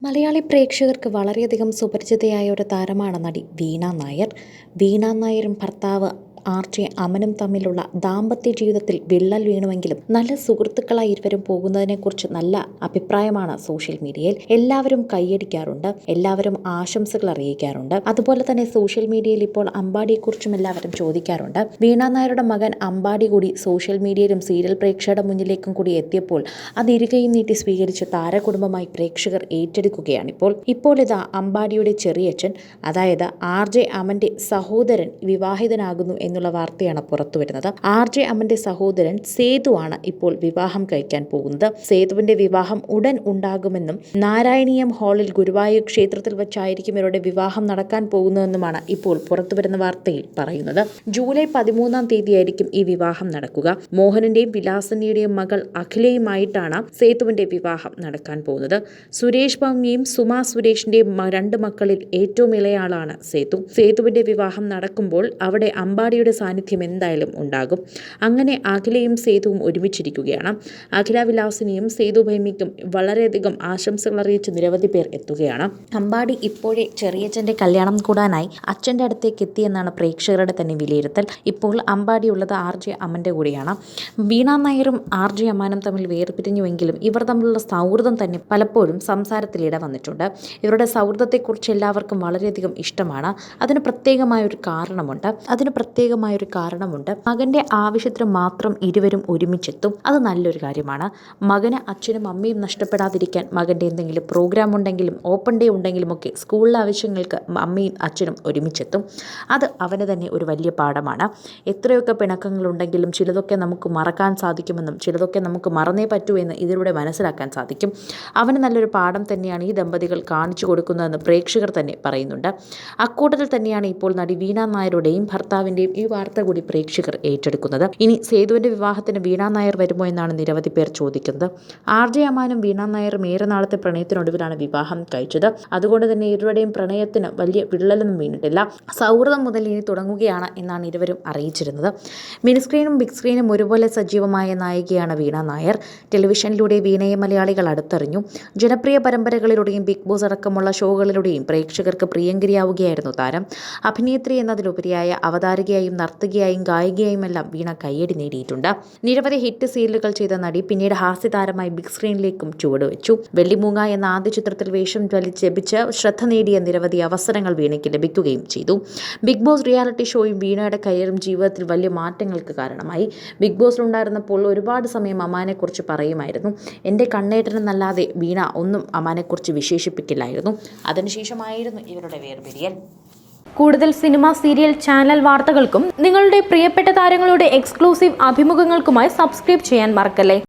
മലയാളി പ്രേക്ഷകർക്ക് വളരെയധികം സുപരിചിതയായ ഒരു താരമാണ് നടി വീണ നായർ. വീണ നായരും ഭർത്താവ് RJ അമനും തമ്മിലുള്ള ദാമ്പത്യ ജീവിതത്തിൽ വിള്ളൽ വീണുവെങ്കിലും നല്ല സുഹൃത്തുക്കളായി ഇരുവരും പോകുന്നതിനെക്കുറിച്ച് നല്ല അഭിപ്രായമാണ് സോഷ്യൽ മീഡിയയിൽ. എല്ലാവരും കൈയടിക്കാറുണ്ട്, എല്ലാവരും ആശംസകൾ അറിയിക്കാറുണ്ട്. അതുപോലെ തന്നെ സോഷ്യൽ മീഡിയയിൽ ഇപ്പോൾ അമ്പാടിയെക്കുറിച്ചും എല്ലാവരും ചോദിക്കാറുണ്ട്. വീണ നായരുടെ മകൻ അമ്പാടി കൂടി സോഷ്യൽ മീഡിയയിലും സീരിയൽ പ്രേക്ഷകരുടെ മുന്നിലേക്കും കൂടി എത്തിയപ്പോൾ അത് ഇരുകയും നീട്ടി സ്വീകരിച്ച് താരകുടുംബമായി പ്രേക്ഷകർ ഏറ്റെടുക്കുകയാണിപ്പോൾ. ഇപ്പോൾ ഇതാ അമ്പാടിയുടെ ചെറിയച്ഛൻ, അതായത് RJ അമന്റെ സഹോദരൻ വിവാഹിതനാകുന്നു എന്നുള്ള വാർത്തയാണ് പുറത്തുവരുന്നത്. RJ അമന്റെ സഹോദരൻ സേതു ആണ് ഇപ്പോൾ വിവാഹം കഴിക്കാൻ പോകുന്നത്. സേതുവിന്റെ വിവാഹം ഉടൻ ഉണ്ടാകുമെന്നും നാരായണീയം ഹാളിൽ ഗുരുവായൂർ ക്ഷേത്രത്തിൽ വെച്ചായിരിക്കും ഇവരുടെ വിവാഹം നടക്കാൻ പോകുന്നതെന്നുമാണ് ഇപ്പോൾ പുറത്തുവരുന്ന വാർത്തയിൽ പറയുന്നത്. ജൂലൈ 13-ാം തീയതിയായിരിക്കും ഈ വിവാഹം നടക്കുക. മോഹനന്റെയും വിലാസിനിയുടെയും മകൾ അഖിലയുമായിട്ടാണ് സേതുവിന്റെ വിവാഹം നടക്കാൻ പോകുന്നത്. സുരേഷ് ബാബുവിന്റെയും സുമ സുരേഷിന്റെയും 2 മക്കളിൽ ഏറ്റവും ഇളയാളാണ് സേതു. സേതുവിന്റെ വിവാഹം നടക്കുമ്പോൾ അവിടെ അമ്പാടിയുടെ സാന്നിധ്യം എന്തായാലും ഉണ്ടാകും. അങ്ങനെ അഖിലയും സേതുവും ഒരുമിച്ചിരിക്കുകയാണ്. അഖില വിലാസിനിയും സേതു ഭൈമിക്കും വളരെയധികം ആശംസകൾ അറിയിച്ച് നിരവധി പേർ എത്തുകയാണ്. അമ്പാടി ഇപ്പോഴേ ചെറിയച്ഛൻ്റെ കല്യാണം കൂടാനായി അച്ഛൻ്റെ അടുത്തേക്ക് എത്തിയെന്നാണ് പ്രേക്ഷകരുടെ തന്നെ വിലയിരുത്തൽ. ഇപ്പോൾ അമ്പാടി ഉള്ളത് RJ അമൻ്റെ കൂടെയാണ്. വീണ നായരും RJ അമാനും തമ്മിൽ വേർപിരിഞ്ഞുവെങ്കിലും ഇവർ തമ്മിലുള്ള സൗഹൃദം തന്നെ പലപ്പോഴും സംസാരത്തിൽ ഇട വന്നിട്ടുണ്ട്. ഇവരുടെ സൗഹൃദത്തെക്കുറിച്ച് എല്ലാവർക്കും വളരെയധികം ഇഷ്ടമാണ്. അതിന് പ്രത്യേകമായൊരു കാരണമുണ്ട്. മകൻ്റെ ആവശ്യത്തിന് മാത്രം ഇരുവരും ഒരുമിച്ചെത്തും. അത് നല്ലൊരു കാര്യമാണ്. മകന് അച്ഛനും അമ്മയും നഷ്ടപ്പെടാതിരിക്കാൻ മകൻ്റെ എന്തെങ്കിലും പ്രോഗ്രാം ഉണ്ടെങ്കിലും ഓപ്പൺ ഡേ ഉണ്ടെങ്കിലും ഒക്കെ സ്കൂളിലെ ആവശ്യങ്ങൾക്ക് അമ്മയും അച്ഛനും ഒരുമിച്ചെത്തും. അത് അവന് തന്നെ ഒരു വലിയ പാഠമാണ്. എത്രയൊക്കെ പിണക്കങ്ങളുണ്ടെങ്കിലും ചിലതൊക്കെ നമുക്ക് മറക്കാൻ സാധിക്കുമെന്നും ചിലതൊക്കെ നമുക്ക് മറന്നേ പറ്റൂ എന്ന് ഇതിലൂടെ മനസ്സിലാക്കാൻ സാധിക്കും. അവന് നല്ലൊരു പാഠം തന്നെയാണ് ഈ ദമ്പതികൾ കാണിച്ചു കൊടുക്കുന്നതെന്ന് പ്രേക്ഷകർ തന്നെ പറയുന്നുണ്ട്. അക്കൂട്ടത്തിൽ തന്നെയാണ് ഇപ്പോൾ നടി വീണ നായരുടെയും ഭർത്താവിൻ്റെയും ഈ വാർത്ത കൂടി പ്രേക്ഷകർ ഏറ്റെടുക്കുന്നത്. ഇനി സേതുവിൻ്റെ വിവാഹത്തിന് വീണ നായർ വരുമോ എന്നാണ് നിരവധി പേർ ചോദിക്കുന്നത്. RJ അമാനും വീണ നായരും ഏറെ നാളത്തെ പ്രണയത്തിനൊടുവിലാണ് വിവാഹം കഴിച്ചത്. അതുകൊണ്ട് തന്നെ ഇരുവരുടെയും പ്രണയത്തിന് വലിയ വിള്ളലൊന്നും വീണിട്ടില്ല. സൗഹൃദം മുതൽ ഇനി തുടങ്ങുകയാണ് എന്നാണ് ഇരുവരും അറിയിച്ചിരുന്നത്. മിനി സ്ക്രീനും ബിഗ് സ്ക്രീനും ഒരുപോലെ സജീവമായ നായികയാണ് വീണ നായർ. ടെലിവിഷനിലൂടെ വീണയെ മലയാളികൾ അടുത്തറിഞ്ഞു. ജനപ്രിയ പരമ്പരകളിലൂടെയും ബിഗ് ബോസ് അടക്കമുള്ള ഷോകളിലൂടെയും പ്രേക്ഷകർക്ക് പ്രിയങ്കരിയാവുകയായിരുന്നു താരം. അഭിനേത്രി എന്നതിലുപരിയായ അവതാരകയായും നർത്തകിയായും ഗായികയായും എല്ലാം വീണ കയ്യടി നേടിയിട്ടുണ്ട്. നിരവധി ഹിറ്റ് സീരിയലുകൾ ചെയ്ത നടി പിന്നീട് ഹാസ്യതാരമായി ബിഗ് സ്ക്രീനിലേക്കും ചുവടുവെച്ചു. വെള്ളിമൂങ്ങ എന്ന ആദ്യ ചിത്രത്തിൽ വേഷം ലഭിച്ച് ശ്രദ്ധ നേടിയ നിരവധി അവസരങ്ങൾ വീണയ്ക്ക് ലഭിക്കുകയും ചെയ്തു. ബിഗ് ബോസ് റിയാലിറ്റി ഷോയും വീണയുടെ കരിയറും ജീവിതത്തിൽ വലിയ മാറ്റങ്ങൾക്ക് കാരണമായി. ബിഗ് ബോസിലുണ്ടായിരുന്നപ്പോൾ ഒരുപാട് സമയം അമാനെക്കുറിച്ച് പറയുമായിരുന്നു. എൻ്റെ കണ്ണേട്ടനെന്നല്ലാതെ വീണ ഒന്നും അമാനെക്കുറിച്ച് വിശേഷിപ്പിക്കില്ലായിരുന്നു. അതിനുശേഷമായിരുന്നു ഇവരുടെ വേർപിരിയൽ. കൂടുതൽ സിനിമ, സീരിയൽ, ചാനൽ വാർത്തകൾക്കും നിങ്ങളുടെ പ്രിയപ്പെട്ട താരങ്ങളുടെ എക്സ്ക്ലൂസീവ് അഭിമുഖങ്ങൾക്കുമായി സബ്സ്ക്രൈബ് ചെയ്യാൻ മറക്കല്ലേ.